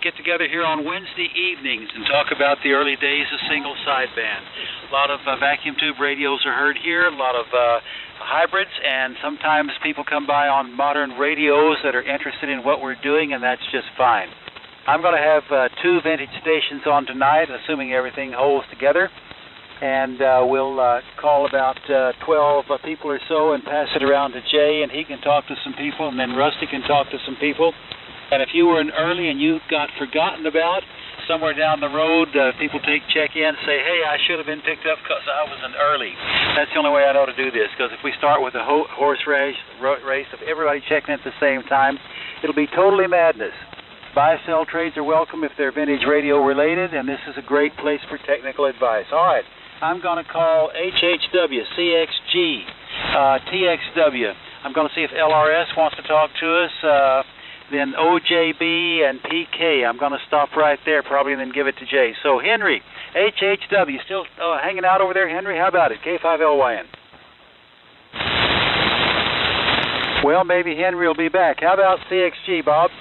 get together here on Wednesday evenings and talk about the early days of single sideband. A lot of vacuum tube radios are heard here, a lot of hybrids, and sometimes people come by on modern radios that are interested in what we're doing, and that's just fine. I'm going to have 2 vintage stations on tonight, assuming everything holds together, and we'll call about 12 people or so and pass it around to Jay, and he can talk to some people, and then Rusty can talk to some people. And if you were an early and you got forgotten about, somewhere down the road, people check in, say, hey, I should have been picked up because I was an early. That's the only way I know to do this, because if we start with a horse race of everybody checking at the same time, it'll be totally madness. Buy-sell trades are welcome if they're vintage radio related, and this is a great place for technical advice. All right, I'm going to call HHW, CXG, TXW. I'm going to see if LRS wants to talk to us. Then OJB and PK. I'm going to stop right there probably and then give it to Jay. So Henry, HHW, still hanging out over there, Henry? How about it? K5LYN. Well, maybe Henry will be back. How about CXG, Bob?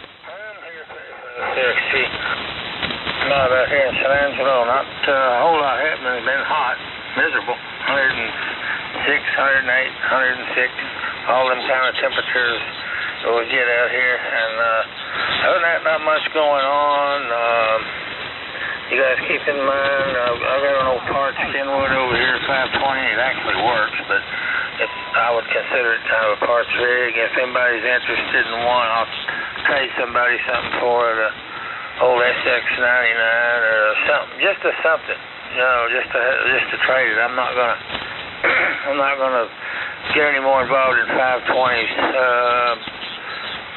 CXG. Not out here in San Angelo. Not a whole lot happening. It's been hot, miserable. 106, 108, 106. All them kind of temperatures we get out here, and other than that, not much going on. You guys keep in mind, I've got an old Parts Kenwood over here, 520. It actually works, but I would consider it kind of a parts rig. If anybody's interested in one, I'll trade somebody something for it, old SX99 or something, just something, you know, just to trade it. I'm not gonna get any more involved in 520s.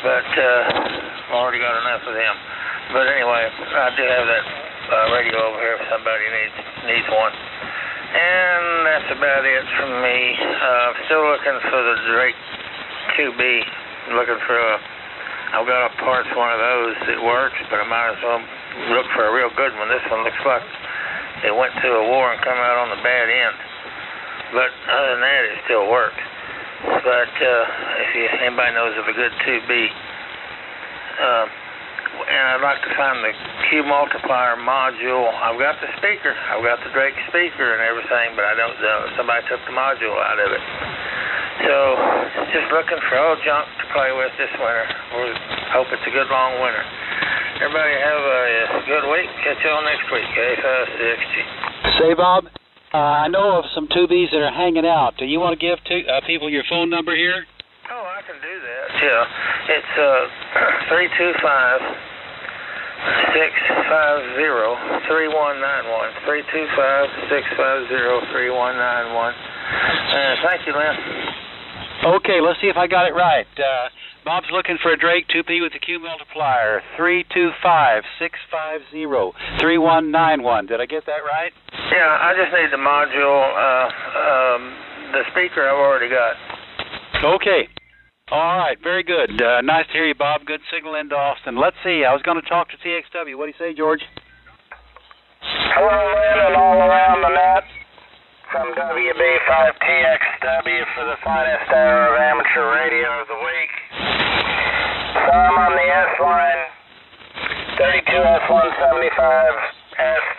But I've already got enough of them. But anyway, I do have that radio over here if somebody needs one. And that's about it from me. Still looking for the Drake 2B. I've got a parts one of those that works, but I might as well look for a real good one. This one looks like it went to a war and come out on the bad end. But other than that, it still works. But if anybody knows of a good 2B, and I'd like to find the Q multiplier module. I've got the speaker, I've got the Drake speaker and everything, but I don't know. Somebody took the module out of it. So just looking for old junk to play with this winter. We hope it's a good long winter. Everybody have a good week. Catch you all next week. K560. Say, Bob. I know of some 2Bs that are hanging out. Do you want to give people your phone number here? Oh, I can do that. Yeah. It's 325-650-3191. 325-650-3191. Thank you, Lynn. Okay, let's see if I got it right. Bob's looking for a Drake 2P with the Q multiplier. 325-650-3191. Did I get that right? Yeah, I just need the module. The speaker I've already got. Okay. All right, very good. Nice to hear you, Bob. Good signal into Austin. Let's see. I was going to talk to TXW. What do you say, George? Hello, Lynn, and all around the net. From WB5TXW for the finest hour of amateur radio of the week. Some on the S line, 32S175, S3,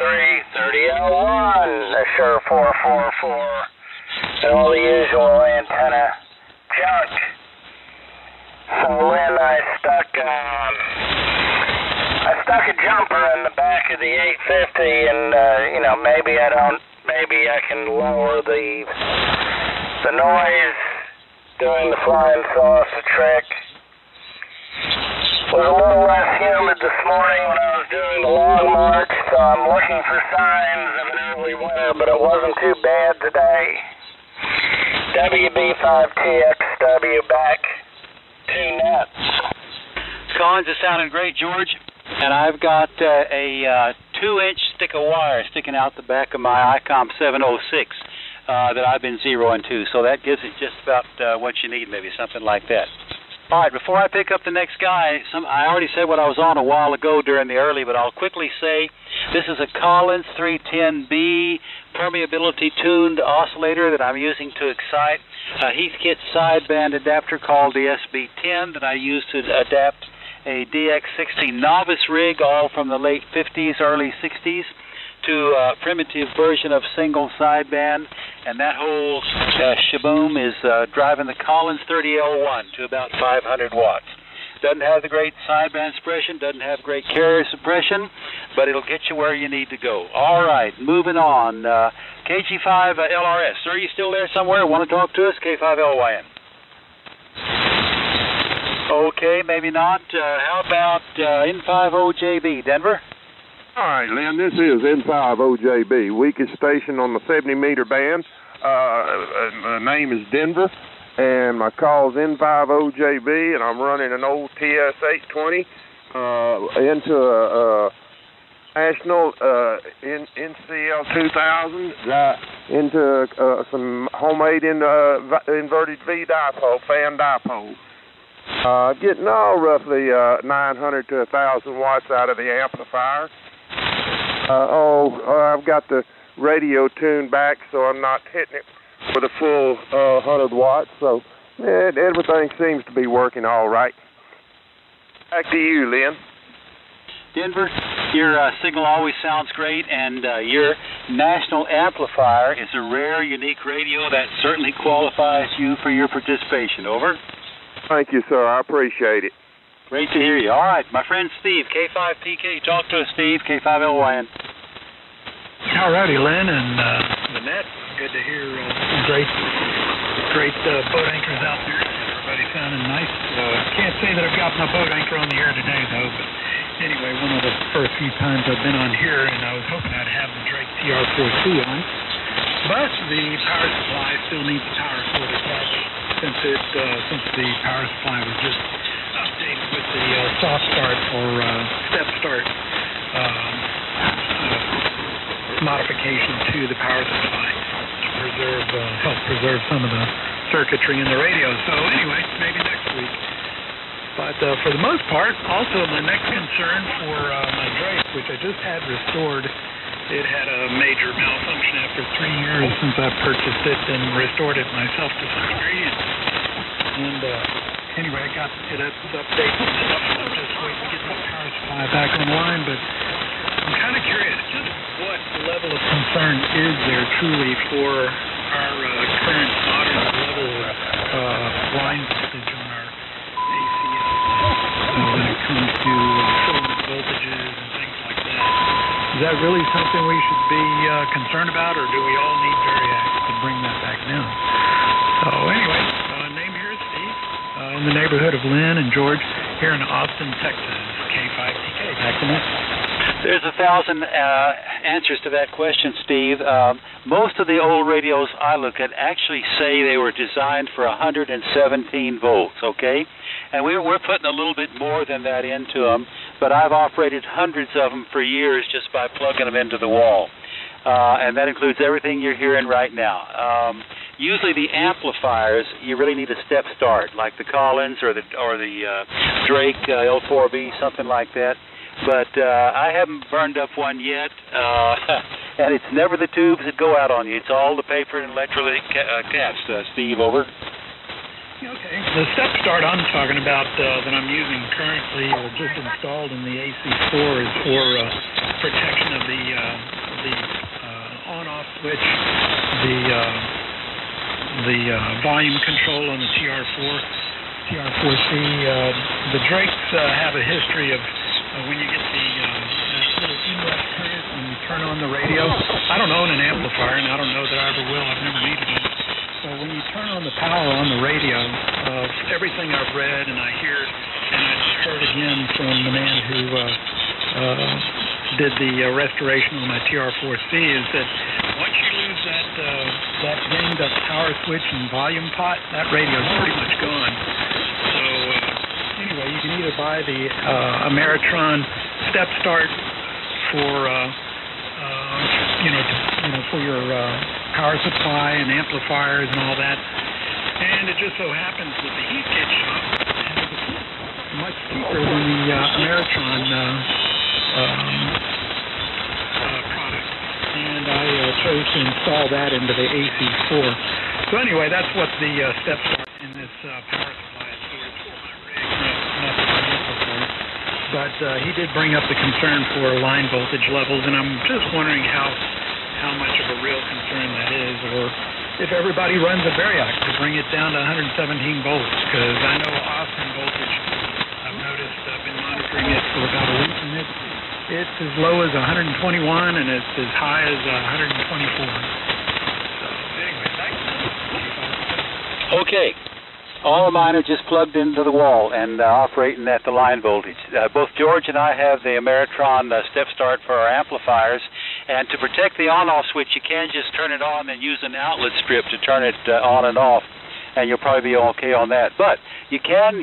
30L1, Assure 444, and all the usual antenna junk. So when I stuck a jumper in the back of the 850, and maybe I can lower the noise doing the flying saucer trick. It was a little less humid this morning when I was doing the long march, so I'm looking for signs of an early winter, but it wasn't too bad today. WB5TXW back to net. Collins is sounding great, George. And I've got a 2-inch stick of wire sticking out the back of my ICOM 706 that I've been zeroing to. So that gives it just about what you need, maybe something like that. All right, before I pick up the next guy, I already said what I was on a while ago during the early, but I'll quickly say this is a Collins 310B permeability tuned oscillator that I'm using to excite a Heathkit sideband adapter called the SB10 that I use to adapt a DX60 novice rig, all from the late 50s, early 60s, to a primitive version of single sideband, and that whole shaboom is driving the Collins 30L1 to about 500 watts. Doesn't have the great sideband suppression, doesn't have great carrier suppression, but it'll get you where you need to go. All right, moving on. KG5 LRS. Sir, are you still there somewhere? Want to talk to us? K5LYN. Okay, maybe not. How about N50JB, Denver? All right, Lynn, this is N50JB, weakest station on the 70-meter band. The name is Denver, and my call is N50JB, and I'm running an old TS820 into a national NCL 2000 into some homemade inverted V dipole, fan dipole. Getting all roughly 900 to 1,000 watts out of the amplifier. I've got the radio tuned back, so I'm not hitting it with a full 100 watts. So everything seems to be working all right. Back to you, Lynn. Denver, your signal always sounds great, and your national amplifier is a rare, unique radio that certainly qualifies you for your participation. Over. Thank you, sir. I appreciate it. Great to hear you. All right, my friend Steve, K5PK. Talk to us, Steve, K5LYN. All righty, Lynn and Lynette. Good to hear some great boat anchors out there. Everybody sounding nice. Can't say that I've got my boat anchor on the air today, though. But anyway, one of the first few times I've been on here, and I was hoping I'd have the Drake TR4C on. But the power supply still needs a power cord attached since the power supply was just updated with the soft start or step start modification to the power supply to help preserve some of the circuitry in the radio. So anyway, maybe next week. But for the most part, also my next concern for my Drake, which I just had restored, it had a major malfunction after 3 years since I purchased it and restored it myself to some degree. And anyway, I got it updated and stuff. I'm just waiting to get the power supply back online. But I'm kind of curious, just what level of concern is there truly for our current modern level line voltage on our ACS when it comes to filament voltages and things like that? Is that really something we should be concerned about, or do we all need Variax to bring that back down? So anyway, name here is Steve, in the neighborhood of Lynn and George, here in Austin, Texas. K5PK. Back to Nick. There's 1,000 answers to that question, Steve. Most of the old radios I look at actually say they were designed for 117 volts, okay? And we're putting a little bit more than that into them, but I've operated hundreds of them for years just by plugging them into the wall. And that includes everything you're hearing right now. Usually the amplifiers, you really need a step start, like the Collins or the Drake L4B, something like that. But I haven't burned up one yet, and it's never the tubes that go out on you. It's all the paper and electrolytic caps. Steve, over. Okay. The step start I'm talking about that I'm using currently or just installed in the AC4 is for protection of the on-off switch, the volume control on the TR4C. The Drakes have a history of when you get the little inlet current when you turn on the radio. I don't own an amplifier, and I don't know that I ever will. I've never needed it. So when you turn on the power on the radio, everything I've read and I hear, and I heard again from the man who did the restoration on my TR4C, is that once you lose that dinged up power switch and volume pot, that radio is pretty much gone. So anyway, you can either buy the Ameritron step start for for your power supply and amplifiers and all that. And it just so happens that the heat gate shop is much cheaper than the Ameritron product. And I chose to install that into the AC4. So anyway, that's what the step start in this power supply is for. It's for my rig, not for my amplifier. but he did bring up the concern for line voltage levels, and I'm just wondering how much of a real concern that is, or if everybody runs a variac to bring it down to 117 volts, because I know Austin voltage, I've noticed, I've been monitoring it for about a week, and it's as low as 121, and it's as high as 124. So anyway, thanks. Okay. All of mine are just plugged into the wall and operating at the line voltage. Both George and I have the Ameritron step start for our amplifiers, and to protect the on-off switch, you can just turn it on and use an outlet strip to turn it on and off, and you'll probably be okay on that. But you can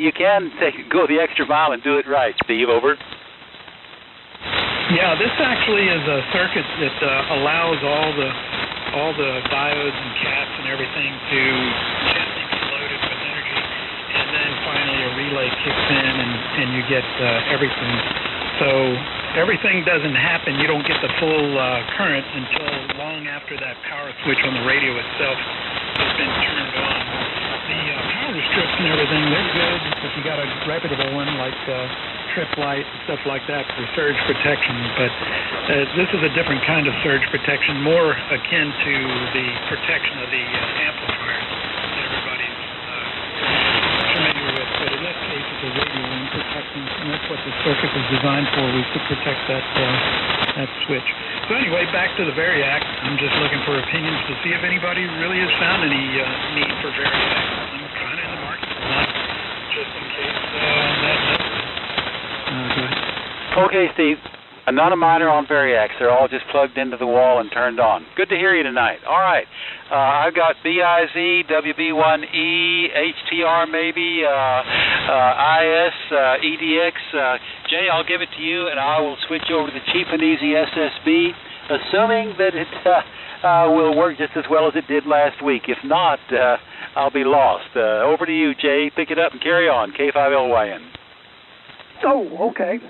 go the extra mile and do it right. Steve, over. Yeah, this actually is a circuit that allows all the diodes and caps and everything to gently be loaded with energy, and then finally a relay kicks in and you get everything. So everything doesn't happen. You don't get the full current until long after that power switch on the radio itself has been turned on. The power strips and everything, they're good if you got a reputable one like trip light, stuff like that for surge protection, but this is a different kind of surge protection, more akin to the protection of the amplifiers that everybody's familiar with, but in this case it's a radio link protection, and that's what the circuit was designed for, was to protect that switch. So anyway, back to the variac. I'm just looking for opinions to see if anybody really has found any need for variac. I'm kind of in the market for one, just in case that does. Okay, Steve. None of mine are on variacs. They're all just plugged into the wall and turned on. Good to hear you tonight. All right. I've got BIZ, WB1E, HTR maybe, IS, EDX. Jay, I'll give it to you, and I will switch over to the cheap and easy SSB, assuming that it will work just as well as it did last week. If not, I'll be lost. Over to you, Jay. Pick it up and carry on. K5LYN. Oh, okay.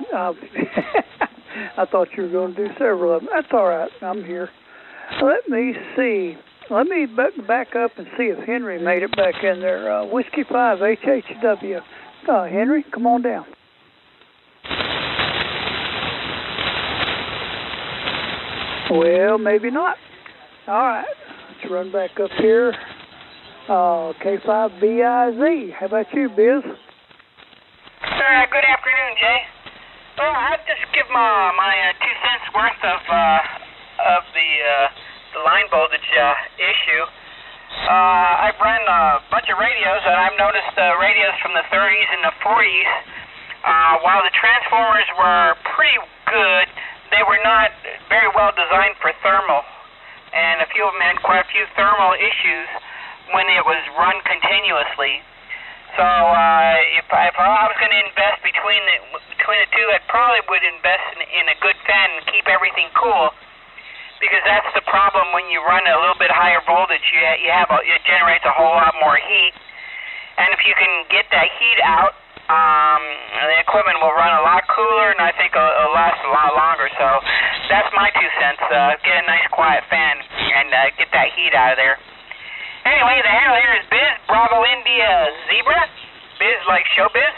I thought you were going to do several of them. That's all right. I'm here. Let me see. Let me back up and see if Henry made it back in there. Whiskey 5 HHW. Henry, come on down. Well, maybe not. All right. Let's run back up here. K5BIZ. How about you, Biz? Good afternoon, Jay. Well, I'd just give my 2 cents worth of the line voltage issue. I've run a bunch of radios, and I've noticed radios from the 30s and the 40s. While the transformers were pretty good, they were not very well designed for thermal, and a few of them had quite a few thermal issues when it was run continuously. So if I was going to invest between the two, I probably would invest in a good fan and keep everything cool, because that's the problem when you run a little bit higher voltage. It generates a whole lot more heat, and if you can get that heat out, the equipment will run a lot cooler, and I think it'll last a lot longer. So that's my 2 cents. Get a nice quiet fan and get that heat out of there. Anyway, the handle here is Biz, Bravo India Zebra. Biz like showbiz.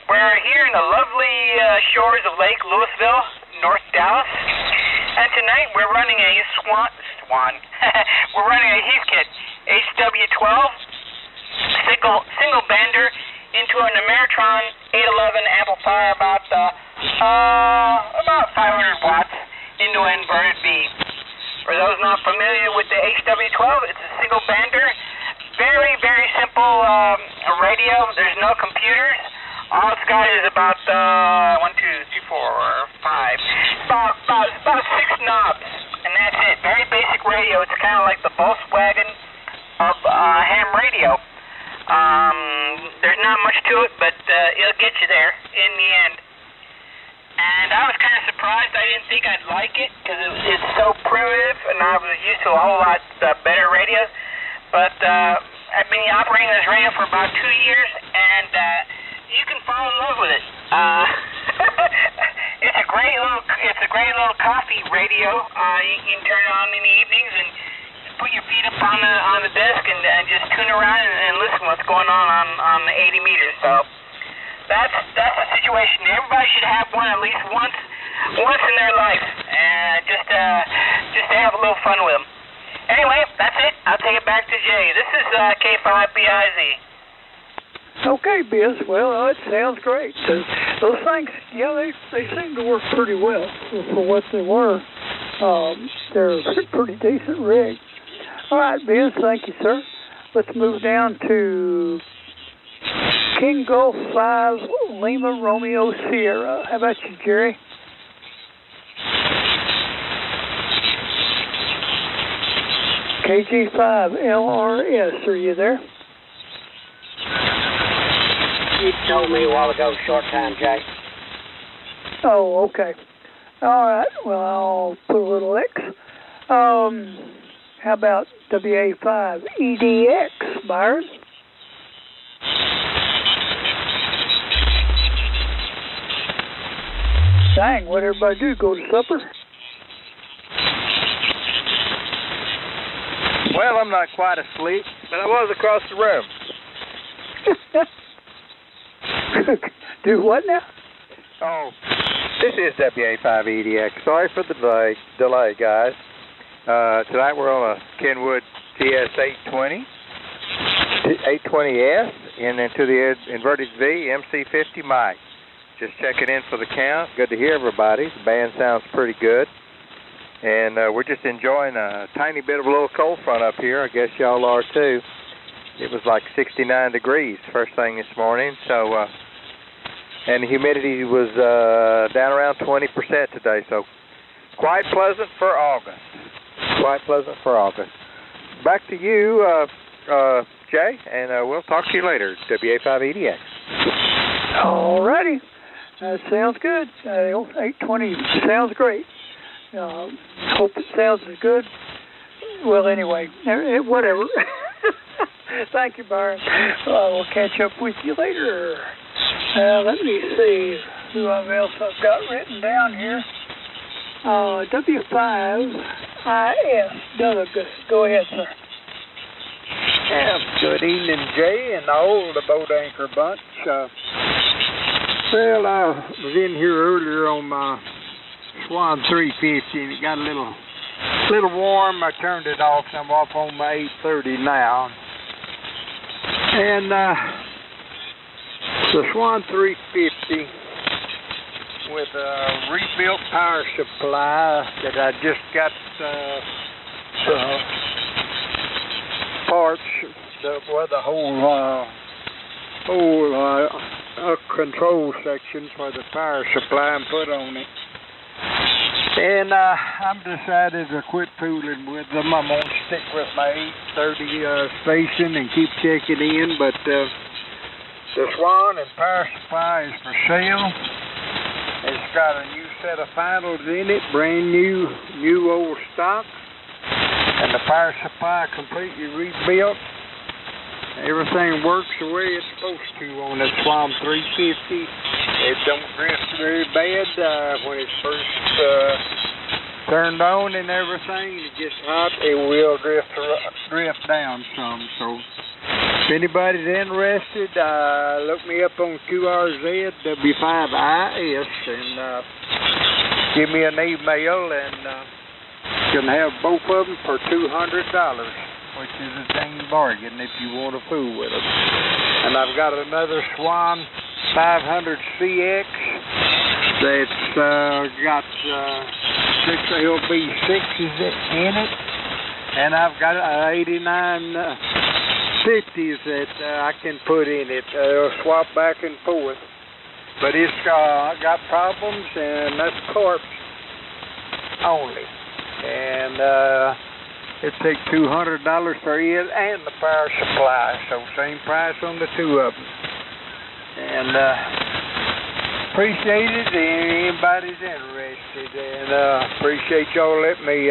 We're here in the lovely shores of Lake Louisville, North Dallas. And tonight we're running a we're running a Heathkit HW12 single bender into an Ameritron 811 amplifier about 500 watts into an inverted V. For those not familiar with the HW12, it's a single bender. Very, very simple radio. There's no computers. All it's got is about 1, 2, 3, 4, 5. About 6 knobs, and that's it. Very basic radio. It's kind of like the Volkswagen of ham radio. There's not much to it, but it'll get you there in the end. And I was kind of surprised. I didn't think I'd like it because it's so primitive, and I was used to a whole lot better radios. But I've been operating this radio for about 2 years, and you can fall in love with it. It's a great little coffee radio. You can turn it on in the evenings and put your feet up on the desk and just tune around and listen what's going on the 80 meters. So that's the situation. Everybody should have one at least once in their life, and just to have a little fun with them. Anyway, that's it. I'll take it back to Jay. This is K5BIZ. Okay, Biz. Well, it sounds great. Those things, yeah, they seem to work pretty well for what they were. They're a pretty decent rig. All right, Biz, thank you, sir. Let's move down to King Gulf 5 Lima Romeo Sierra. How about you, Jerry? KG5 LRS, are you there? You told me a while ago, short time, Jay. Oh, okay. All right. Well, I'll put a little X. How about WA5 EDX, Byron? Dang, what everybody do? Go to supper? Well, I'm not quite asleep, but I was across the room. Do what now? Oh, this is WA5EDX. Sorry for the delay, guys. Tonight we're on a Kenwood TS820, 820S, and then to the inverted V MC50 mic. Just checking in for the count. Good to hear everybody. The band sounds pretty good. And we're just enjoying a tiny bit of a little cold front up here. I guess y'all are too. It was like 69 degrees first thing this morning. So, and the humidity was down around 20% today. So, quite pleasant for August. Quite pleasant for August. Back to you, Jay, and we'll talk to you later. WA5EDX. All righty. That sounds good. 820 sounds great. Hope it sounds as good. Well, anyway, whatever. Thank you, Byron. We'll catch up with you later. Let me see who else I've got written down here. W5IS. Doug, go ahead, sir. Yeah, good evening, Jay, and all the boat anchor bunch. Well, I was in here earlier on my Swan 350, and it got a little warm. I turned it off, and I'm off on my 830 now. And the Swan 350 with a rebuilt power supply that I just got parts, the whole control sections for the power supply and put on it. And I'm decided to quit fooling with them. I'm going to stick with my 830 station and keep checking in. But the Swan and power supply is for sale. It's got a new set of finals in it, brand new old stock. And the power supply completely rebuilt. Everything works the way it's supposed to on the Swan 350. It don't drift very bad when it's first turned on and everything. It gets hot, it will drift down some. So if anybody's interested, look me up on QRZ W5IS and give me an email, and you can have both of them for $200. Which is a dang bargain if you want to fool with them. And I've got another Swan 500CX that's got 6 LB6s in it. And I've got 8950s that I can put in it. Swap back and forth. But it's got problems, and that's corpse only. And it takes $200 for it and the power supply, so same price on the two of them. And appreciate it if anybody's interested, and appreciate y'all letting me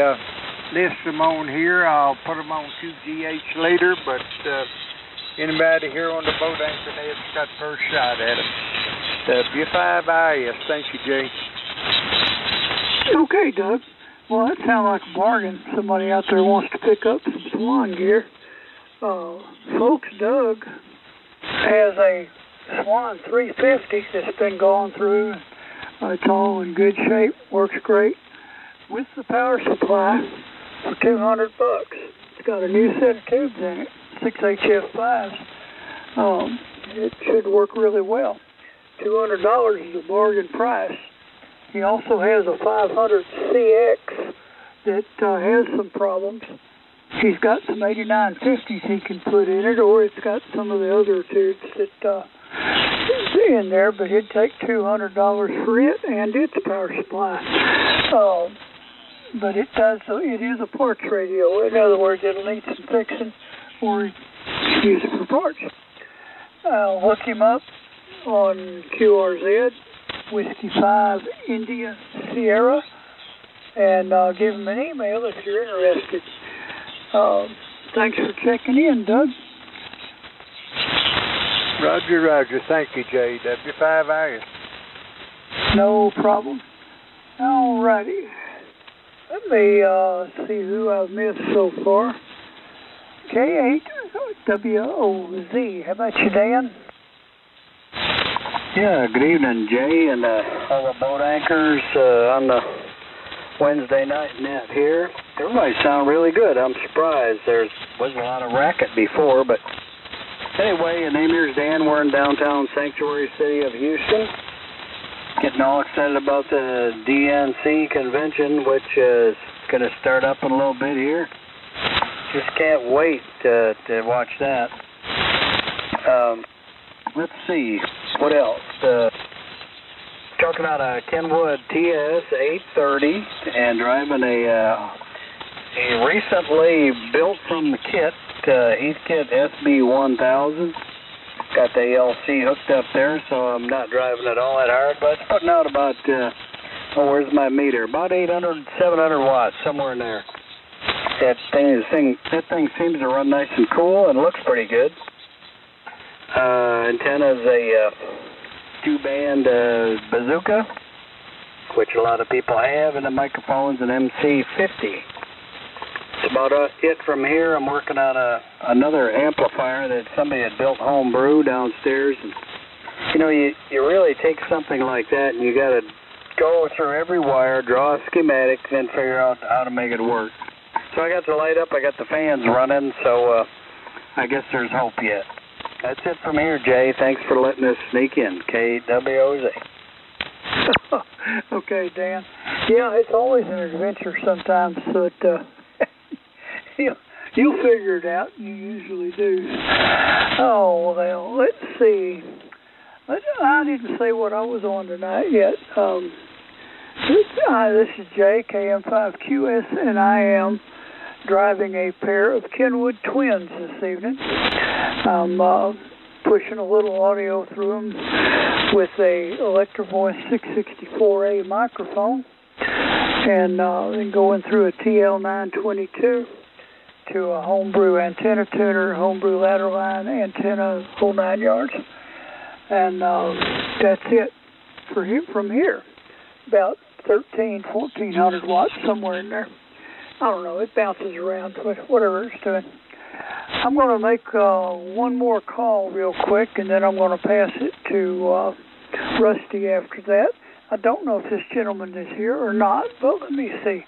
list them on here. I'll put them on QGH later, but anybody here on the boat anchor net's got first shot at them. W5IS. Thank you, Jay. Okay, Doug. Well, that sounds like a bargain. Somebody out there wants to pick up some Swan gear. Folks, Doug has a Swan 350 that's been gone through. It's all in good shape, works great. With the power supply for $200. It's got a new set of tubes in it, 6HF5s. It should work really well. $200 is a bargain price. He also has a 500CX that has some problems. He's got some 8950s he can put in it, or it's got some of the other tubes that in there, but he'd take $200 for it and its power supply. But it is a parts radio. In other words, it'll need some fixing or use it for parts. I'll hook him up on QRZ, Whiskey 5 India Sierra, and give him an email if you're interested. Thanks for checking in, Doug. Roger. Thank you, Jay. W5 No problem. All righty. Let me see who I've missed so far. K8WOZ. How about you, Dan? Yeah, good evening, Jay, and all the boat anchors on the Wednesday night net here. Everybody sound really good. I'm surprised. There wasn't a lot of racket before, but anyway, the name here is Dan. We're in downtown Sanctuary City of Houston. Getting all excited about the DNC convention, which is going to start up in a little bit here. Just can't wait to watch that. Let's see, what else? Talking about a Kenwood TS-830 and driving a recently built from the kit Heathkit SB1000. Got the ALC hooked up there, so I'm not driving it all that hard, but it's putting out about, where's my meter? About 800, 700 watts, somewhere in there. That thing seems to run nice and cool and looks pretty good. Antenna's a 2-band bazooka, which a lot of people have, and the microphone's an MC50. That's about it from here. I'm working on another amplifier that somebody had built homebrew downstairs. And, you know, you really take something like that and you got to go through every wire, draw a schematic, then figure out how to make it work. So I got the light up, I got the fans running, so I guess there's hope yet. That's it from here, Jay. Thanks for letting us sneak in. KWOZ. Okay, Dan. Yeah, it's always an adventure sometimes, but you'll figure it out. You usually do. Oh, well, let's see. I didn't say what I was on tonight yet. This is Jay, KM5QS, and I am driving a pair of Kenwood twins this evening. I'm pushing a little audio through them with a Electro-Voice 664A microphone, and then going through a TL922 to a homebrew antenna tuner, homebrew ladder line antenna, whole 9 yards. And that's it from here. About 1,400 watts, somewhere in there. I don't know, it bounces around, whatever it's doing. I'm going to make one more call real quick, and then I'm going to pass it to Rusty after that. I don't know if this gentleman is here or not, but let me see.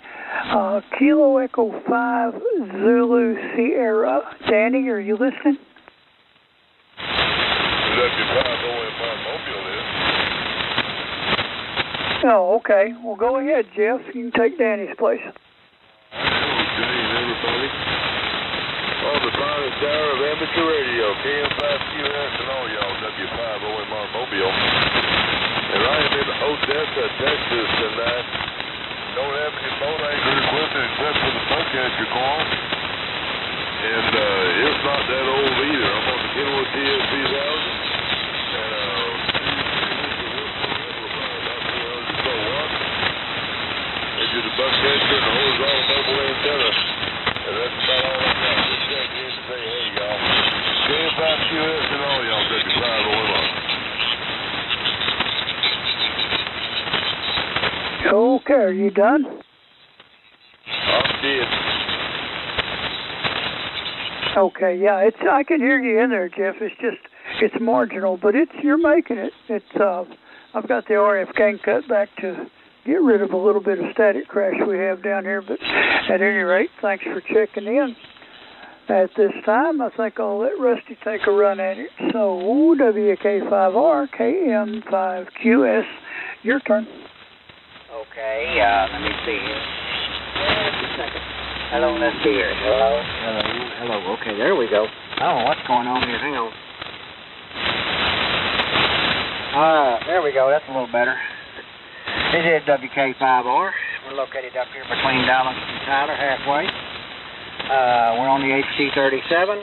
Kilo Echo 5 Zulu Sierra. Danny, are you listening? Oh, okay. Well, go ahead, Jeff. You can take Danny's place. Everybody. On the finest hour of amateur radio, KM5QS and all y'all, W5OMR Mobile. And I am in Odessa, Texas tonight. Don't have any boat anchor equipment except for the bowcatcher car. And it's not that old either. I'm on the Kenwood TS-3000. And the bowcatcher and the horizontal mobile antenna. And that's about all I got. Just check in and say, hey, y'all. KM5QS and all y'all, W5OMR. Okay, are you done? I'm dead. Okay, yeah, I can hear you in there, Jeff. It's just it's marginal, but you're making it. I've got the RF gain cut back to get rid of a little bit of static crash we have down here, but at any rate, thanks for checking in. At this time, I think I'll let Rusty take a run at it. So, WK5R, KM5QS, your turn. Okay, let me see here. Just a second. Hello, let's see here. Hello. Okay, there we go. Oh, what's going on here? Hang on. There we go. That's a little better. This is WK5R. We're located up here between Dallas and Tyler, halfway. We're on the HC37,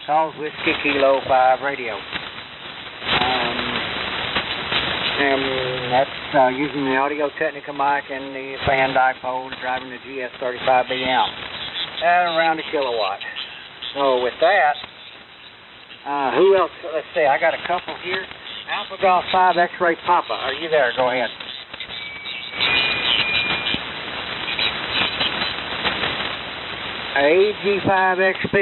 calls Whiskey Kilo 5 radio. And that's using the Audio Technica mic and the fan dipole, driving the GS35B amp at around a kilowatt. So with that, who else? Let's see, I got a couple here. Alpha Golf 5 X-Ray Papa, are you there? Go ahead. AUG5XP.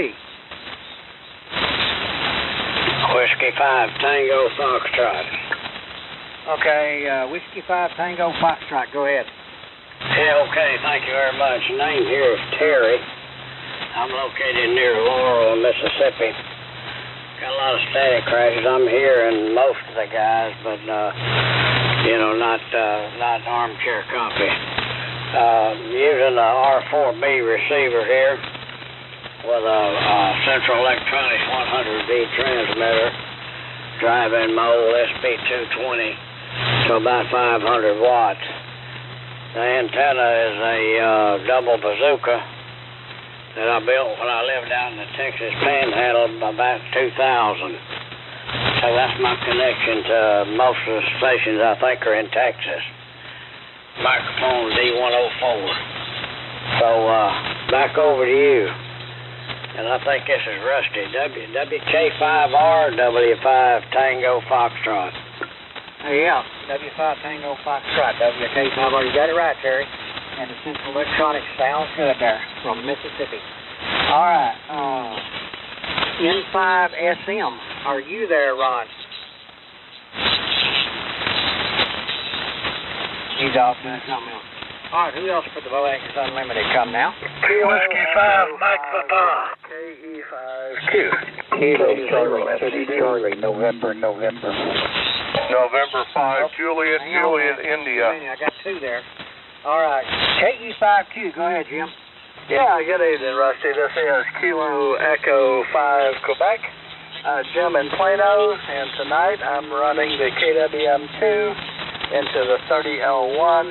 Whiskey 5 Tango Foxtrot. Okay, Whiskey 5 Tango Foxtrot, go ahead. Yeah, okay, thank you very much. The name here is Terry. I'm located near Laurel, Mississippi. Got a lot of static crashes. I'm hearing most of the guys, but, not armchair copy. Using the R4B receiver here with a Central Electronics 100V transmitter, driving my old SP220 to about 500 watts. The antenna is a double bazooka that I built when I lived down in the Texas Panhandle about 2000. So that's my connection to most of the stations I think are in Texas. Microphone D104. So back over to you. And I think this is Rusty. WK5R, W5 Tango Foxtrot. Yeah, W5 Tango Foxtrot, WK5R. You got it right, Terry. And the Central Electronics sounds good there from Mississippi. All right. N5SM. Are you there, Ron? He's off doing something else. All right, who else for the Bow Anchors Unlimited? Come now. Whiskey 5 Mike Papa. KE5Q. Kilo Charlie, November. November 5, Juliet, India. I got two there. All right. KE5Q. Go ahead, Jim. Yeah, good evening, Rusty. This is Kilo Echo 5 Quebec. Jim in Plano, and tonight I'm running the KWM2 into the 30L1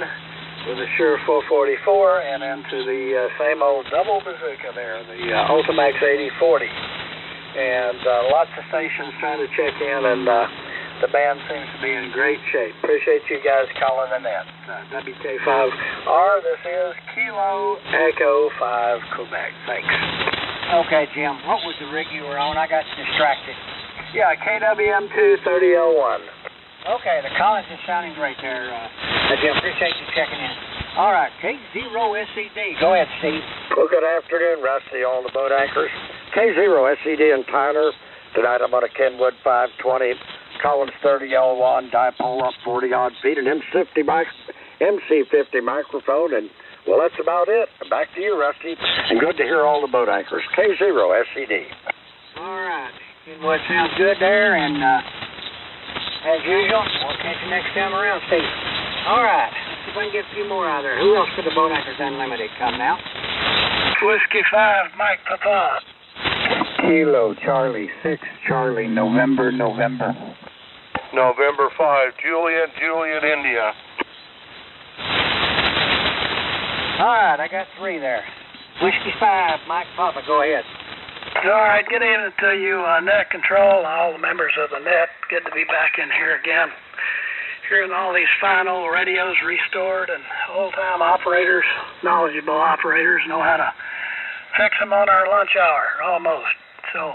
with the Shure 444 and into the same old double bazooka there, the Ultimax 8040. And lots of stations trying to check in, and the band seems to be in great shape. Appreciate you guys calling in that. WK5R, this is Kilo Echo 5 Quebec. Thanks. Okay, Jim. What was the rig you were on? I got distracted. Yeah, KWM2 30L1. Okay, the college is sounding great there, Jim. Appreciate you checking in. All right, K0SCD. Go ahead, Steve. Well, good afternoon, Rusty, all the boat anchors. K0SCD in Tyler. Tonight I'm on a Kenwood 520, Collins 30L1, dipole up 40-odd feet, an MC50 microphone, and, well, that's about it. Back to you, Rusty, and good to hear all the boat anchors. K0SCD. All right. Kenwood sounds good there, and as usual, we'll catch you next time around, Steve. All right. Let's see if I can get a few more out there. Who else for the Boat Anchors Unlimited? Come now. Whiskey 5, Mike Papa. Kilo Charlie 6, Charlie, November. November 5, Juliet, India. All right, I got three there. Whiskey 5, Mike Papa, go ahead. All right, good evening to you, Net Control, all the members of the Net. Good to be back in here again. Hearing all these fine old radios restored, and old-time operators, knowledgeable operators, know how to fix them on our lunch hour, almost. So,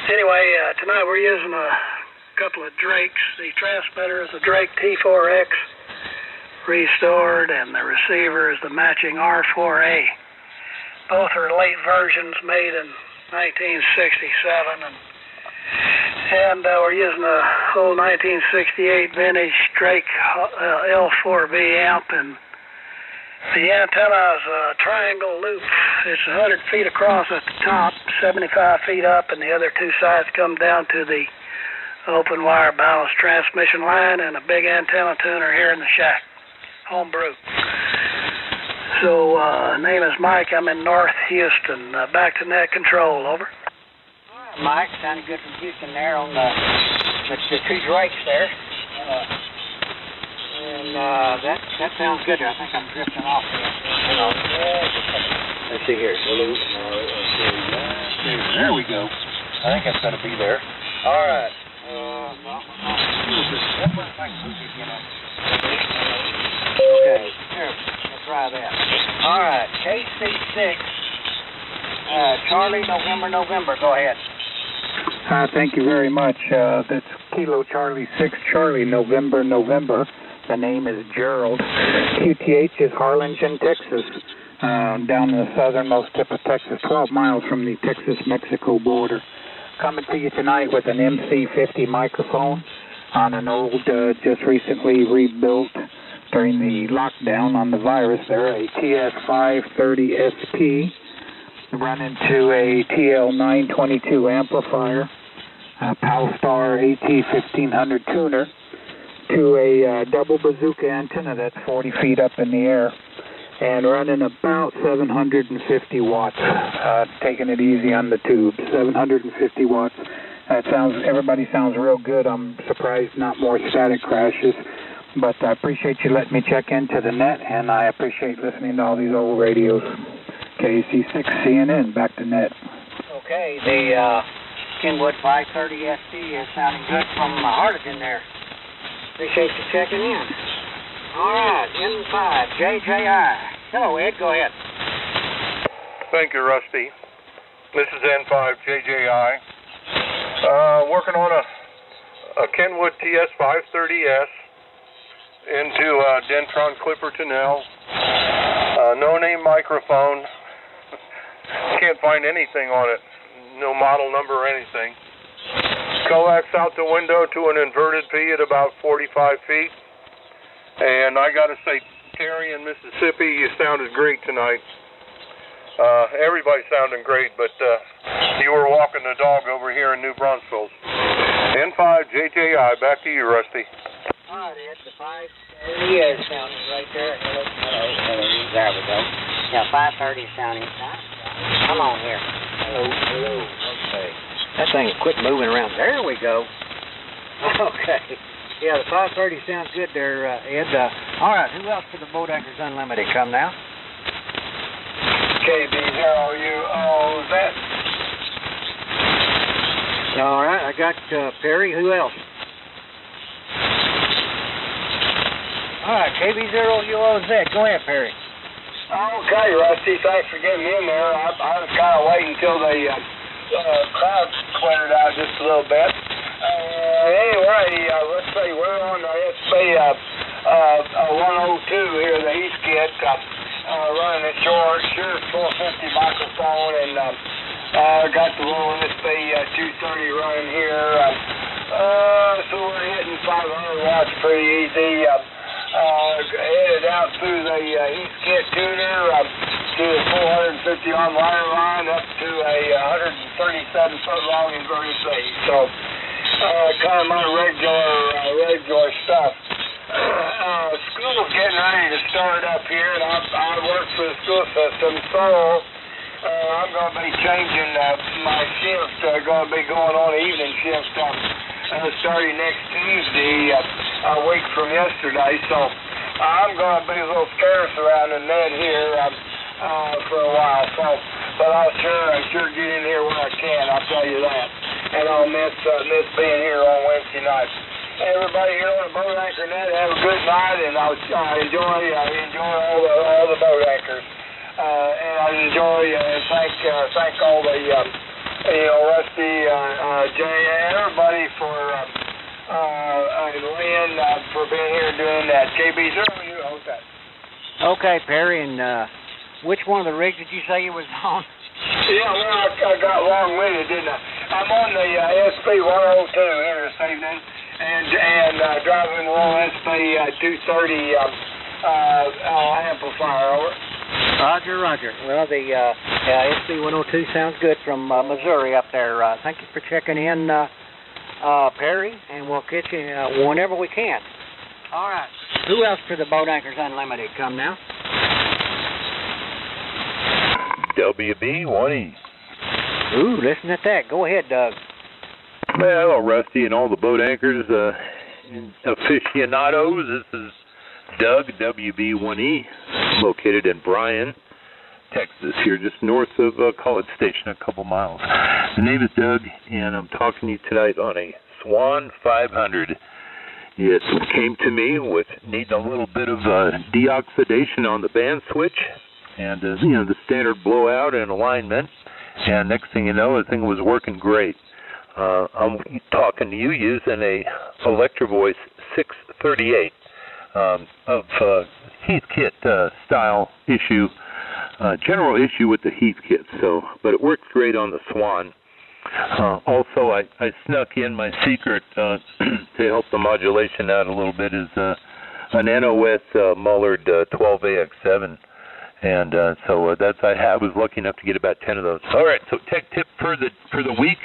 anyway, tonight we're using a couple of Drakes. The transmitter is the Drake T4X restored, and the receiver is the matching R4A. Both are late versions made in 1967, and and we're using a old 1968 vintage Drake L4V amp, and the antenna is a triangle loop. It's 100 feet across at the top, 75 feet up, and the other two sides come down to the open wire balanced transmission line, and a big antenna tuner here in the shack, homebrew. So, name is Mike. I'm in North Houston. Back to net control. Over. Mike, sounded good from Houston there on the two Drakes there. That sounds good. I think I'm drifting off here. Let's see here. There we go. I think it's going to be there. All right. Okay, here, let's try that. All right, KC6, Charlie, November. Go ahead. Thank you very much. That's Kilo Charlie 6, Charlie, November. The name is Gerald. QTH is Harlingen, Texas, down in the southernmost tip of Texas, 12 miles from the Texas-Mexico border. Coming to you tonight with an MC50 microphone on an old, just recently rebuilt during the lockdown on the virus there, a TS530SP, running to a TL922 amplifier, a Palstar AT1500 tuner, to a double bazooka antenna that's 40 feet up in the air, and running about 750 watts, taking it easy on the tube, 750 watts. Everybody sounds real good. I'm surprised not more static crashes, but I appreciate you letting me check into the net, and I appreciate listening to all these old radios. KC6 CNN, back to net. Okay, the Kenwood 530SD is sounding good from Harlingen there. Appreciate you checking in. All right, N5, JJI. Hello, Ed, go ahead. Thank you, Rusty. This is N5 JJI. Working on a Kenwood TS530S into Dentron Clipper Tunnel. No name microphone. Can't find anything on it. No model number or anything. Coax out the window to an inverted P at about 45 feet. And I got to say, Terry in Mississippi, you sounded great tonight. Everybody sounding great, but you were walking the dog over here in New Brunswick. N5 JJI, back to you, Rusty. All right, Ed, the 530 is sounding right there. Hello. There we go. Yeah, 530 is sounding. Come on here. Hello. Okay. That thing quit moving around. There we go. Okay. Yeah, the 530 sounds good there, Ed. All right, who else for the Boat Anchors Unlimited? Come now. KB0UOZ. All right, I got Perry. Who else? All right, KB0UOZ. Go ahead, Perry. Okay, Rusty, thanks for getting in there. I was kind of waiting until the crowd cleared out just a little bit. Anyway, let's see, we're on the SB 102 here, the East Kit, running a short 450 microphone, and got the little SB 230 running here. So we're hitting 500 watts pretty easy. Headed out through the East Kit tuner to the 450 on wire line up to a 137 foot long inverted B. So kind of my regular stuff. School's getting ready to start up here, and I work for the school system, so I'm going to be changing my shift. Going to be going on an evening shift starting next Tuesday, a week from yesterday. So I'm going to be a little scarce around the net here for a while. So, but I'll sure get in here when I can. I'll tell you that. And I'll miss being here on Wednesday night. Everybody here on the Boat Anchor Net, have a good night, and I'll enjoy all the boat anchors. And I enjoy and thank all the Rusty, Jay, everybody for Lynn for being here doing that. KB0, you host that. Okay, Perry, and which one of the rigs did you say you was on? Yeah, well, I got long-winded, didn't I? I'm on the SP 102 here this evening, and driving the little SP 230 amplifier. Over. Roger. Well, the SP 102 sounds good from Missouri up there. Thank you for checking in, Perry, and we'll get you whenever we can. All right. Who else for the Boat Anchors Unlimited? Come now. WB1E. Ooh, listen at that. Go ahead, Doug. Well, hello, Rusty, and all the boat anchors aficionados. This is Doug, WB1E, located in Bryan, Texas, here just north of College Station, a couple miles. The name is Doug, and I'm talking to you tonight on a Swan 500. It came to me with needing a little bit of deoxidation on the band switch, and the standard blowout and alignment. And next thing you know, the thing was working great. I'm talking to you using a Electrovoice 638 of Heathkit style issue, general issue with the Heathkit. But it works great on the Swan. Also, I snuck in my secret to help the modulation out a little bit is an NOS Mullard 12AX7. And so I was lucky enough to get about 10 of those. All right, so tech tip for the week.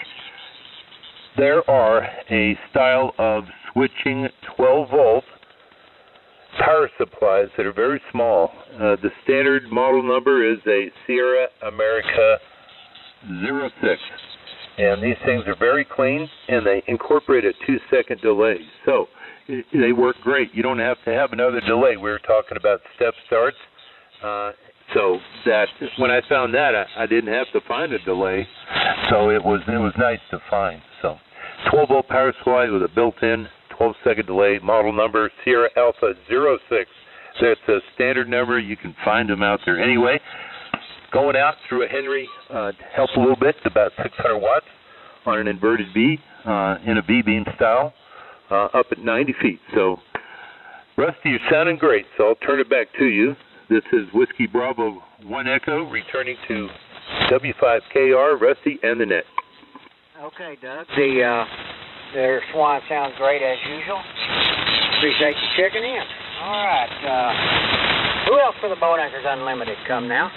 There are a style of switching 12-volt power supplies that are very small. The standard model number is a Sierra America 06. And these things are very clean, and they incorporate a 2-second delay. So they work great. You don't have to have another delay. We were talking about step starts. So that when I found that, I didn't have to find a delay, so it was nice to find. So 12-volt power supply with a built-in 12-second delay, model number Sierra Alpha 06. That's a standard number. You can find them out there anyway. Going out through a Henry helps a little bit, about 600 watts on an inverted V in a V-beam style, up at 90 feet. So, Rusty, you're sounding great, so I'll turn it back to you. This is Whiskey Bravo 1 Echo, returning to W5KR, Rusty, and the net. Okay, Doug. Their Swan sounds great as usual. Appreciate you checking in. All right. Who else for the Boat Anchors Unlimited? Come now.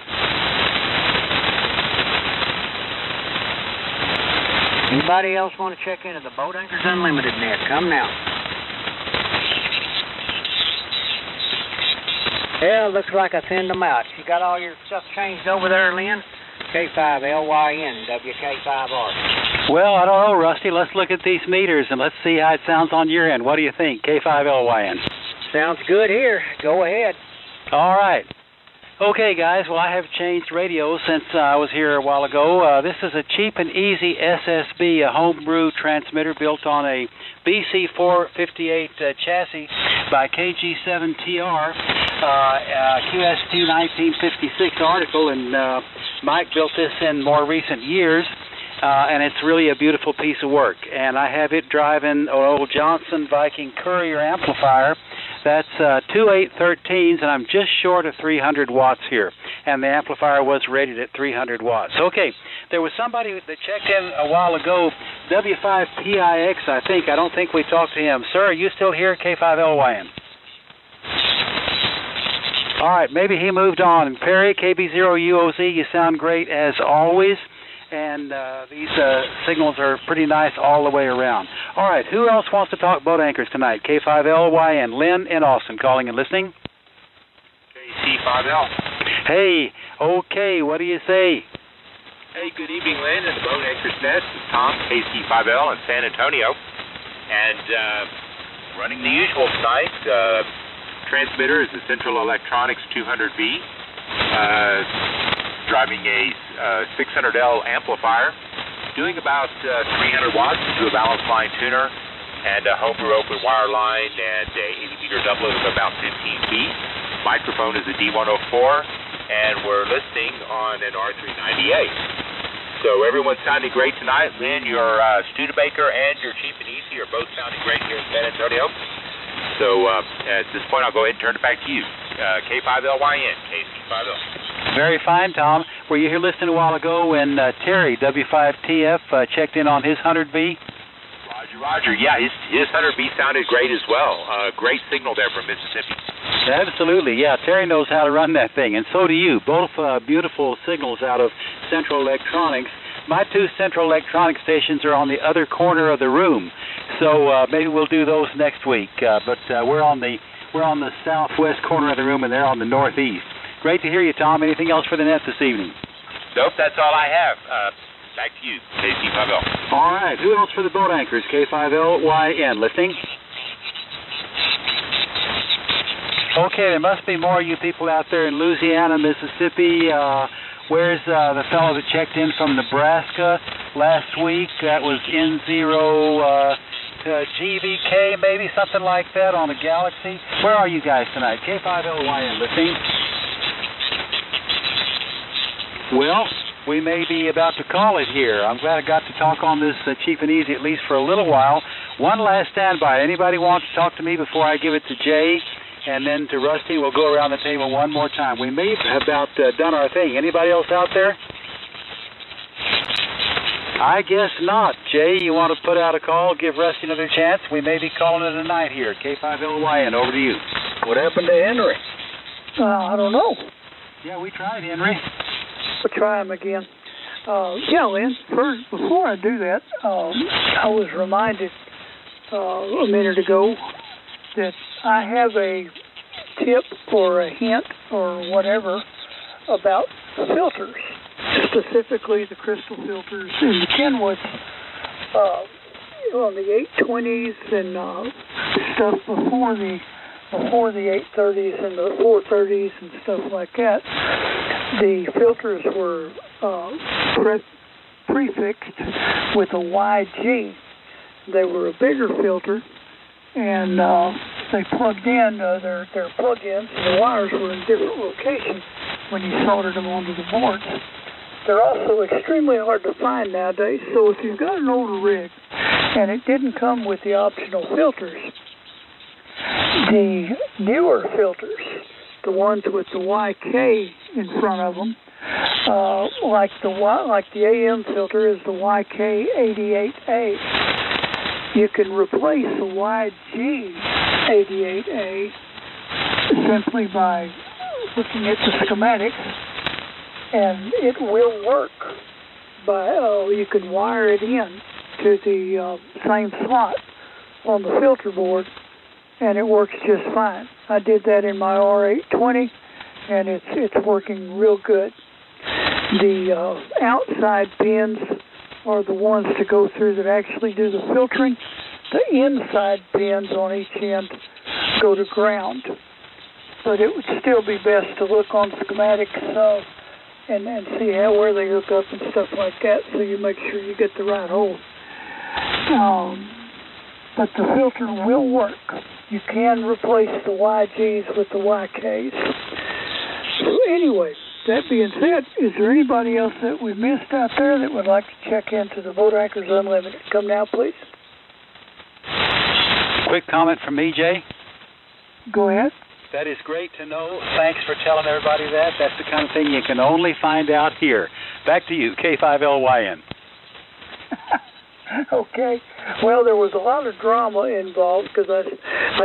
Anybody else want to check into the Boat Anchors Unlimited net? Come now. Yeah, looks like I thinned them out. You got all your stuff changed over there, Lynn? K5LYN, WK5R. Well, I don't know, Rusty. Let's look at these meters and let's see how it sounds on your end. What do you think? K5LYN. Sounds good here. Go ahead. All right. Okay, guys. Well, I have changed radios since I was here a while ago. This is a cheap and easy SSB, a homebrew transmitter built on a BC458 chassis by KG7TR, QS2 1956 article, and Mike built this in more recent years, and it's really a beautiful piece of work. And I have it driving an old Johnson Viking Courier amplifier. That's 2813s, and I'm just short of 300 watts here. And the amplifier was rated at 300 watts. Okay, there was somebody that checked in a while ago, W5PIX, I think. I don't think we talked to him. Sir, are you still here, K5LYN? All right, maybe he moved on. And Perry, KB0UOZ, you sound great as always. And these signals are pretty nice all the way around. All right, who else wants to talk boat anchors tonight? K5LYN, Lynn in Austin, calling and listening. KC5L. Hey, okay, what do you say? Hey, good evening, Lynn, and the Boat Anchors Net. This is Tom, KC5L in San Antonio. And running the usual tonight. Transmitter is the Central Electronics 200V. Driving a 600L amplifier, doing about 300 watts to a balanced line tuner, and a homebrew open wire line, and a 80-meter doublet of about 15 feet. Microphone is a D104, and we're listening on an R398. So everyone's sounding great tonight. Lynn, your Studebaker and your Cheap and Easy are both sounding great here in San Antonio. So at this point, I'll go ahead and turn it back to you. K5LYN, KC5L. Very fine, Tom. Were you here listening a while ago when Terry, W5TF, checked in on his 100B? Roger. Yeah, his 100B sounded great as well. Great signal there from Mississippi. Absolutely, yeah. Terry knows how to run that thing, and so do you. Both beautiful signals out of Central Electronics. My 2 Central Electronics stations are on the other corner of the room, so maybe we'll do those next week. But we're on the southwest corner of the room, and they're on the northeast. Great to hear you, Tom. Anything else for the net this evening? Nope, that's all I have. Back to you, KC5L. All right. Who else for the boat anchors? K5LYN. Listening? Okay, there must be more of you people out there in Louisiana, Mississippi. Where's the fellow that checked in from Nebraska last week? That was N0 GVK, maybe something like that on the Galaxy. Where are you guys tonight? K5LYN. Listening? Well, we may be about to call it here. I'm glad I got to talk on this cheap and easy at least for a little while. One last standby. Anybody wants to talk to me before I give it to Jay and then to Rusty? We'll go around the table one more time. We may have about done our thing. Anybody else out there? I guess not. Jay, you want to put out a call, give Rusty another chance? We may be calling it a night here. K5LYN, over to you. What happened to Henry? I don't know. Yeah, we tried, Henry. We'll try him again. Yeah, Lynn, first, before I do that, I was reminded a minute ago that I have a tip or a hint or whatever about filters, specifically the crystal filters in the Kenwoods, on the 820s and stuff before the 830s and the 430s and stuff like that. The filters were prefixed with a YG. They were a bigger filter, and they plugged in their plug-ins, and the wires were in different locations when you soldered them onto the boards. They're also extremely hard to find nowadays, so if you've got an older rig and it didn't come with the optional filters, the newer filters, the ones with the YK in front of them, like the AM filter is the YK88A. You can replace the YG88A simply by looking at the schematics, and it will work. You can wire it in to the same slot on the filter board, and it works just fine. I did that in my R820, and it's working real good. The outside pins are the ones to go through that actually do the filtering. The inside pins on each end go to ground. But it would still be best to look on schematics and see where they hook up and stuff like that, so you make sure you get the right hole. But the filter will work. You can replace the YGs with the YKs. So anyway, that being said, is there anybody else that we missed out there that would like to check into the Boat Anchors Unlimited? Come now, please. Quick comment from me, Jay. Go ahead. That is great to know. Thanks for telling everybody that. That's the kind of thing you can only find out here. Back to you, K5LYN. Okay. Well, there was a lot of drama involved because I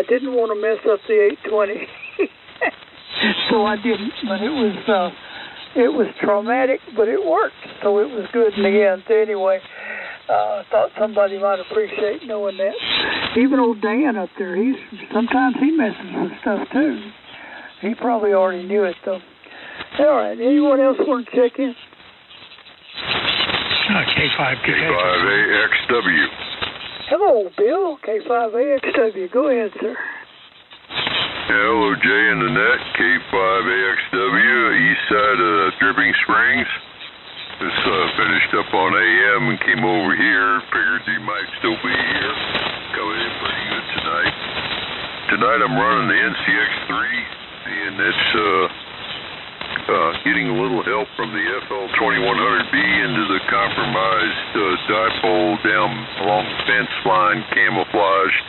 didn't want to mess up the 820, so I didn't. But it was traumatic, but it worked, so it was good in the end. Anyway, I thought somebody might appreciate knowing that. Even old Dan up there, sometimes he messes with stuff too. He probably already knew it though. All right. Anyone else want to check in? K5AXW. Hello, Bill. K5AXW. Go ahead, sir. Hello, Jay and the net. K5AXW, east side of Dripping Springs. Just finished up on AM and came over here. Figured you might still be here. Coming in pretty good tonight. Tonight I'm running the NCX3, and it's getting a little help from the FL2100B into the compromised dipole down along the fence line, camouflaged,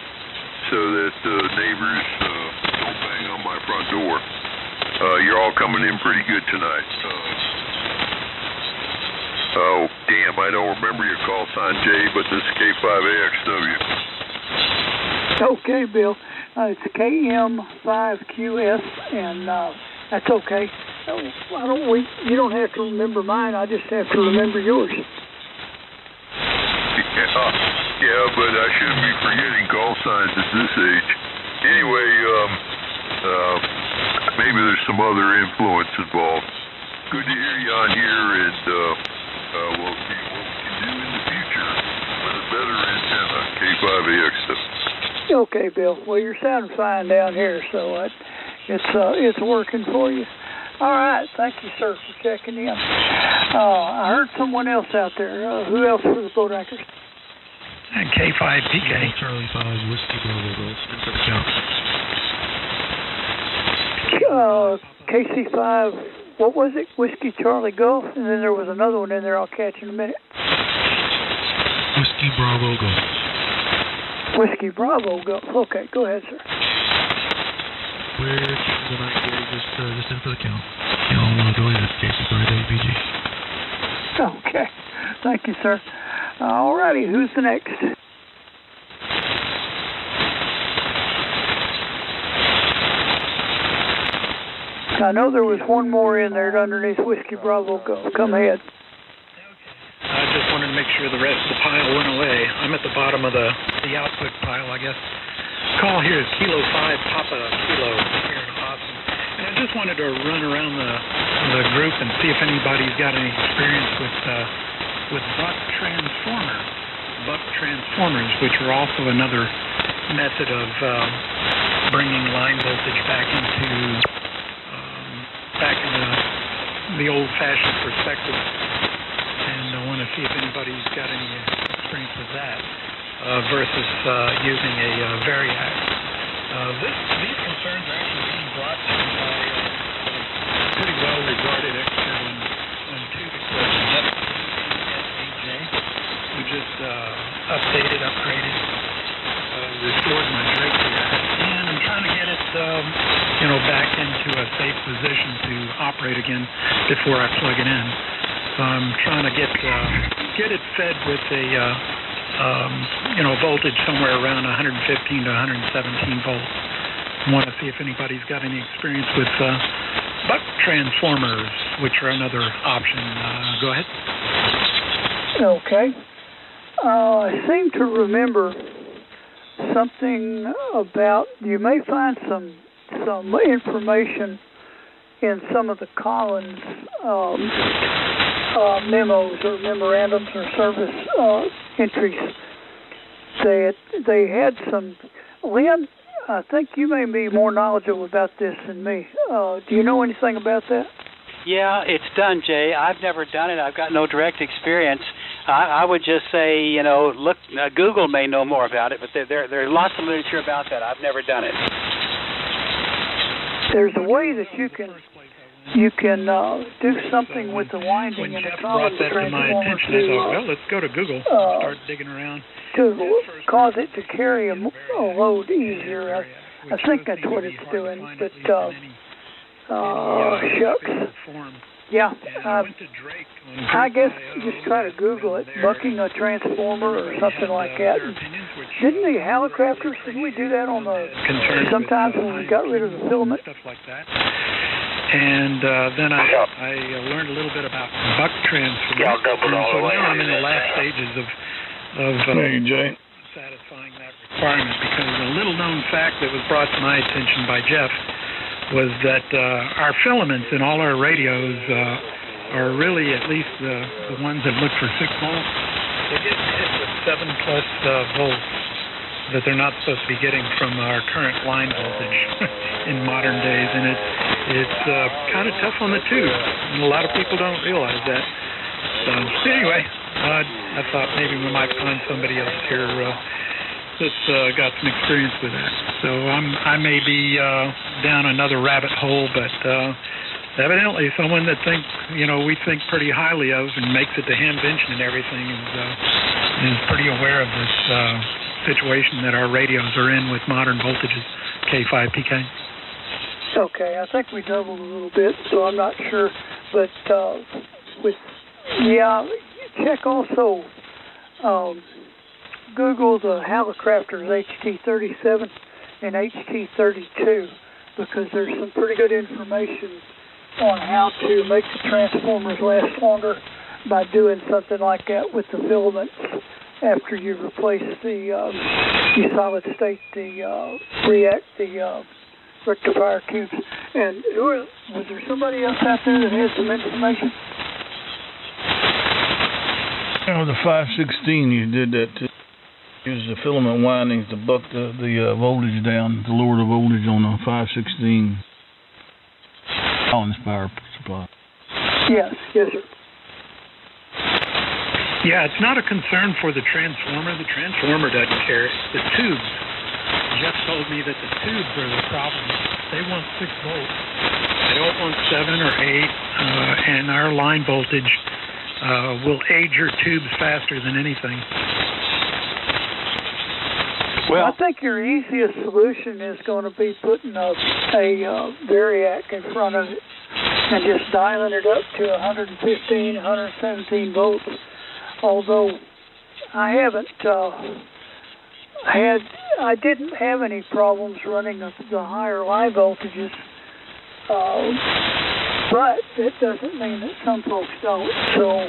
so that neighbors don't bang on my front door. You're all coming in pretty good tonight. Oh, damn, I don't remember your call sign, Jay, but this is K5AXW. Okay, Bill. It's KM5QS, and that's okay. You don't have to remember mine. I just have to remember yours. Yeah, but I shouldn't be forgetting call signs at this age. Anyway, maybe there's some other influence involved. Good to hear you on here, and we'll see what we can do in the future with a better antenna, K5AX. Okay, Bill. Well, you're sounding fine down here, so it's working for you. All right. Thank you, sir, for checking in. I heard someone else out there. Who else for the boat anchors? And K5PK. Charlie 5, Whiskey Bravo Golf. KC5, what was it? Whiskey Charlie Golf? And then there was another one in there I'll catch in a minute. Whiskey Bravo Golf. Whiskey Bravo Golf. Okay, go ahead, sir. We're keeping the night here, just in for the count. Y'all go ahead, KC5 APG. Okay. Thank you, sir. All righty, who's the next? I know there was one more in there underneath Whiskey Bravo. Go. Come ahead. I just wanted to make sure the rest of the pile went away. I'm at the bottom of the output pile, I guess. Call here is Kilo 5 Papa Kilo here in Austin. And I just wanted to run around the group and see if anybody's got any experience with buck transformers, which are also another method of bringing line voltage back into the old-fashioned perspective. And I want to see if anybody's got any experience with that versus using a variac. These concerns are actually being brought to me by a pretty well-regarded expert on tube equipment, AUG, who just upgraded, restored my Drake here, and I'm trying to get it, back into a safe position to operate again before I plug it in. So I'm trying to get it fed with a voltage somewhere around 115 to 117 volts. I want to see if anybody's got any experience with buck transformers, which are another option. Go ahead. Okay. I seem to remember something about, you may find some information in some of the Collins memos or memorandums or service entries that they had some. Lynn, I think you may be more knowledgeable about this than me. Do you know anything about that? Yeah, it's done, Jay. I've never done it. I've got no direct experience. I would just say, look, Google may know more about it, but there's lots of literature about that. I've never done it. There's a way that you can do something with the winding in a Collins transformer let's go to Google and start digging around. To cause it to carry a load easier. I think that's what it's doing, but shucks. Yeah, I guess just try to Google it, bucking a transformer or something like that. Didn't the helicopters, didn't we do that on sometimes when we got rid of the filament? Stuff like that. And then I learned a little bit about buck transformers. So now I'm in the last stages of satisfying that requirement, because a little known fact that was brought to my attention by Jeff was that our filaments in all our radios are really, at least the ones that look for 6 volts, they're getting hit with 7+ volts that they're not supposed to be getting from our current line voltage in modern days, and it's kind of tough on the tube, and a lot of people don't realize that. So anyway, I thought maybe we might find somebody else here that's got some experience with that. So I may be down another rabbit hole, but evidently someone that we think pretty highly of and makes it to Hamvention and everything is pretty aware of this situation that our radios are in with modern voltages. K5PK. Okay, I think we doubled a little bit, so I'm not sure. But check also. Google the Hallicrafters HT37 and HT32 because there's some pretty good information on how to make the transformers last longer by doing something like that with the filaments after you replace the solid state, the rectifier tubes. And was there somebody else out there that had some information? The 516 you did that to use the filament windings to buck the voltage down, to lower the voltage on the 516 Collins power supply. Yes, sir. Yeah, it's not a concern for the transformer. The transformer doesn't care. It's the tubes. Jeff told me that the tubes are the problem. They want 6 volts. They don't want 7 or 8, and our line voltage will age your tubes faster than anything. Well, I think your easiest solution is going to be putting a variac in front of it and just dialing it up to 115, 117 volts. Although I didn't have any problems running the higher line voltages, but that doesn't mean that some folks don't. So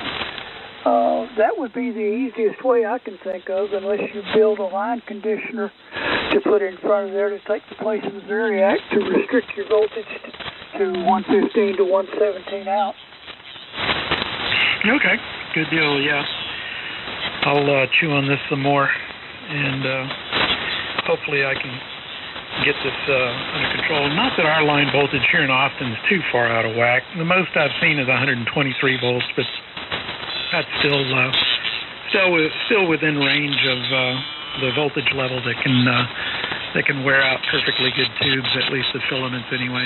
that would be the easiest way I can think of, unless you build a line conditioner to put in front of there to take the place of the variac to restrict your voltage to 115 to 117 out. Okay, good deal, yeah. I'll chew on this some more, and hopefully I can get this under control. Not that our line voltage here in Austin is too far out of whack. The most I've seen is 123 volts, but that's still within range of the voltage level that can wear out perfectly good tubes, at least the filaments anyway.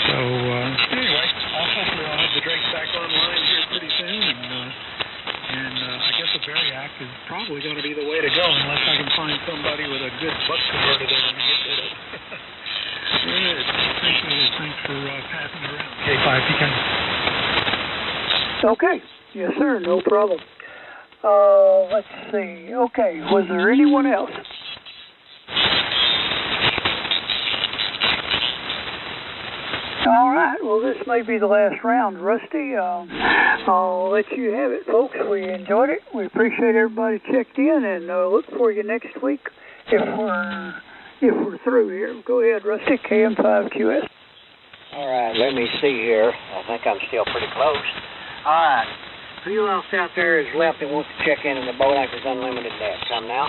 So anyway, hopefully I'll have the Drake back online here pretty soon, and I guess a variac is probably going to be the way to go, unless I can find somebody with a good buck converter that I can get rid of. Good. Thanks for passing it around. K5, you can. Okay. Yes, sir. No problem. Let's see. Okay. Was there anyone else? All right. Well, this may be the last round, Rusty. I'll let you have it, folks. We enjoyed it. We appreciate everybody checked in, and look for you next week if we're through here. Go ahead, Rusty. KM5QS. All right. Let me see here. I think I'm still pretty close. All right. Who else out there is left that wants to check in the Boat Anchors Unlimited net? Come now.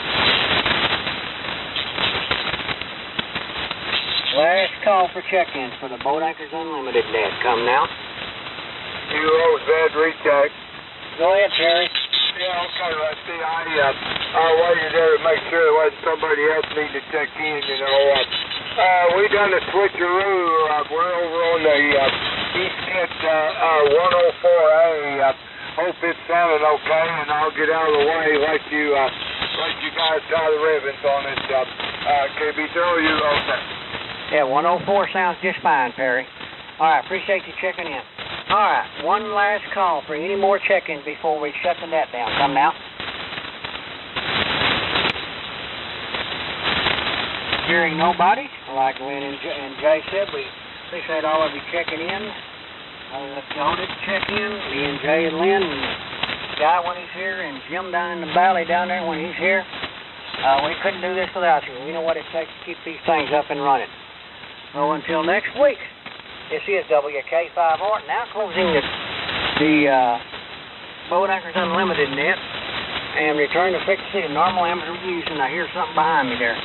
Last call for check-ins for the Boat Anchors Unlimited net. Come now. You always bad recheck. Go ahead, Terry. Yeah, okay, Rusty. I waited there to make sure there wasn't somebody else needing to check in, you know. We done a switcheroo. We're over on the east end 104A. Hope it's sounding okay, and I'll get out of the way, let you guys tie the ribbons on it. KB, throw you okay. Yeah, 104 sounds just fine, Perry. All right, appreciate you checking in. All right, one last call for any more check-ins before we shut the net down. Come now. Hearing nobody, like Lynn and Jay said, we appreciate all of you checking in. Y'all did check in, me and Jay and Lynn, and Guy when he's here, and Jim down in the valley down there when he's here. We couldn't do this without you. We know what it takes to keep these things up and running. So until next week, this is WK5R, now closing the Boat Anchors Unlimited net, and return to frequency of normal amateur use, and I hear something behind me there.